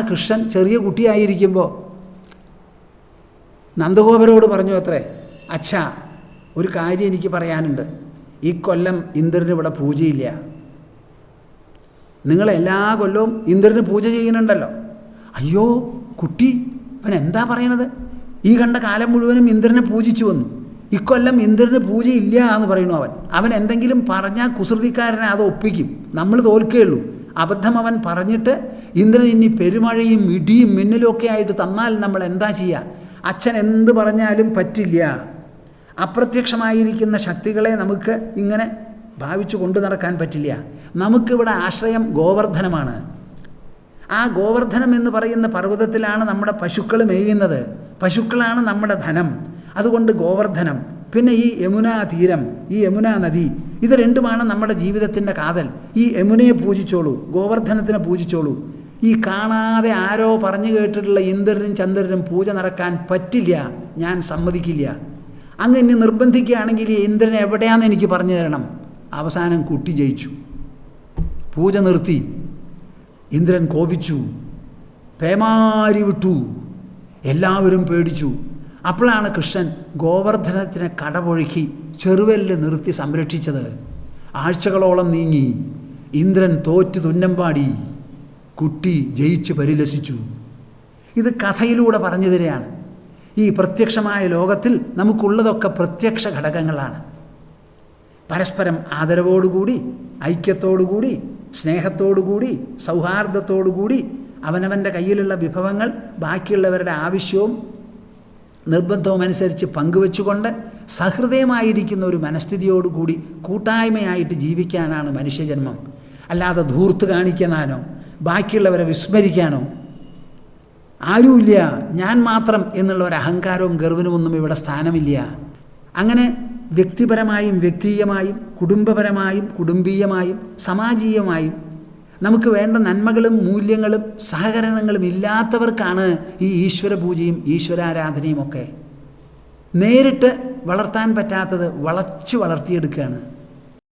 കൃഷ്ണൻ ചെറിയ കുട്ടിയായിരിക്കുമ്പോൾ നന്ദഗോപരോട് പറഞ്ഞു അത്രേ, അച്ഛാ ഒരു കാര്യം എനിക്ക് പറയാനുണ്ട്, ഈ കൊല്ലം ഇന്ദ്രന് ഇവിടെ പൂജയില്ല. നിങ്ങളെല്ലാ കൊല്ലവും ഇന്ദ്രന് പൂജ ചെയ്യുന്നുണ്ടല്ലോ. അയ്യോ കുട്ടി, അവൻ എന്താ പറയണത്? ഈ കണ്ട കാലം മുഴുവനും ഇന്ദ്രനെ പൂജിച്ചു വന്നു, ഇക്കൊല്ലം ഇന്ദ്രന് പൂജയില്ല എന്ന് പറയണു. അവൻ എന്തെങ്കിലും പറഞ്ഞാൽ കുസൃതിക്കാരനെ അത് ഒപ്പിക്കും, നമ്മൾ തോൽക്കുകയുള്ളൂ. അബദ്ധം അവൻ പറഞ്ഞിട്ട് ഇന്ദ്രൻ ഇനി പെരുമഴയും ഇടിയും മിന്നലും ഒക്കെ ആയിട്ട് തന്നാൽ നമ്മൾ എന്താ ചെയ്യുക? അച്ഛൻ എന്ത് പറഞ്ഞാലും പറ്റില്ല. അപ്രത്യക്ഷമായിരിക്കുന്ന ശക്തികളെ നമുക്ക് ഇങ്ങനെ ഭാവിച്ചു കൊണ്ടു നടക്കാൻ പറ്റില്ല. നമുക്കിവിടെ ആശ്രയം ഗോവർദ്ധനമാണ്. ആ ഗോവർദ്ധനം എന്ന് പറയുന്ന പർവ്വതത്തിലാണ് നമ്മുടെ പശുക്കൾ മേയുന്നത്. പശുക്കളാണ് നമ്മുടെ ധനം. അതുകൊണ്ട് ഗോവർദ്ധനം, പിന്നെ ഈ യമുനാ തീരം, ഈ യമുനാ നദി, ഇത് രണ്ടുമാണ് നമ്മുടെ ജീവിതത്തിൻ്റെ കാതൽ. ഈ യമുനയെ പൂജിച്ചോളൂ, ഗോവർദ്ധനത്തിനെ പൂജിച്ചോളൂ. ഈ കാണാതെ ആരോ പറഞ്ഞു കേട്ടിട്ടുള്ള ഇന്ദ്രനും ചന്ദ്രനും പൂജ നടക്കാൻ പറ്റില്ല, ഞാൻ സമ്മതിക്കില്ല. അങ്ങ് ഇനി നിർബന്ധിക്കുകയാണെങ്കിൽ ഇന്ദ്രൻ എവിടെയാണെന്ന് എനിക്ക് പറഞ്ഞു തരണം. അവസാനം കുട്ടി ജയിച്ചു, പൂജ നിർത്തി. ഇന്ദ്രൻ കോപിച്ചു, പേമാരി വിട്ടു, എല്ലാവരും പേടിച്ചു. അപ്പോഴാണ് കൃഷ്ണൻ ഗോവർദ്ധനത്തിനെ കടപൊഴുക്കി ചെറുവെല്ല് നിർത്തി സംരക്ഷിച്ചത്. ആഴ്ചകളോളം നീങ്ങി, ഇന്ദ്രൻ തോറ്റു തുന്നമ്പാടി, കുട്ടി ജയിച്ച് പരിലസിച്ചു. ഇത് കഥയിലൂടെ പറഞ്ഞു തരികയാണ്. ഈ പ്രത്യക്ഷമായ ലോകത്തിൽ നമുക്കുള്ളതൊക്കെ പ്രത്യക്ഷ ഘടകങ്ങളാണ്. പരസ്പരം ആദരവോടുകൂടി, ഐക്യത്തോടുകൂടി, സ്നേഹത്തോടുകൂടി, സൗഹാർദ്ദത്തോടുകൂടി അവനവൻ്റെ കയ്യിലുള്ള വിഭവങ്ങൾ ബാക്കിയുള്ളവരുടെ ആവശ്യവും നിർബന്ധവും അനുസരിച്ച് പങ്കുവെച്ചുകൊണ്ട് സഹൃദയമായിരിക്കുന്ന ഒരു മനസ്ഥിതിയോടുകൂടി കൂട്ടായ്മയായിട്ട് ജീവിക്കാനാണ് മനുഷ്യജന്മം. അല്ലാതെ ധൂർത്ത് കാണിക്കാനോ ബാക്കിയുള്ളവരെ വിസ്മരിക്കാനോ ആരുമില്ല, ഞാൻ മാത്രം എന്നുള്ള ഒരു അഹങ്കാരവും ഗർവിനുമൊന്നും ഇവിടെ സ്ഥാനമില്ല. അങ്ങനെ വ്യക്തിപരമായും വ്യക്തിയമായും കുടുംബപരമായും കുടുംബീയമായും സമാജീയമായും നമുക്ക് വേണ്ട നന്മകളും മൂല്യങ്ങളും സഹകരണങ്ങളും ഇല്ലാത്തവർക്കാണ് ഈ ഈശ്വര പൂജയും ഈശ്വരാരാധനയും ഒക്കെ. നേരിട്ട് വളർത്താൻ പറ്റാത്തത് വളച്ച് വളർത്തിയെടുക്കുകയാണ്.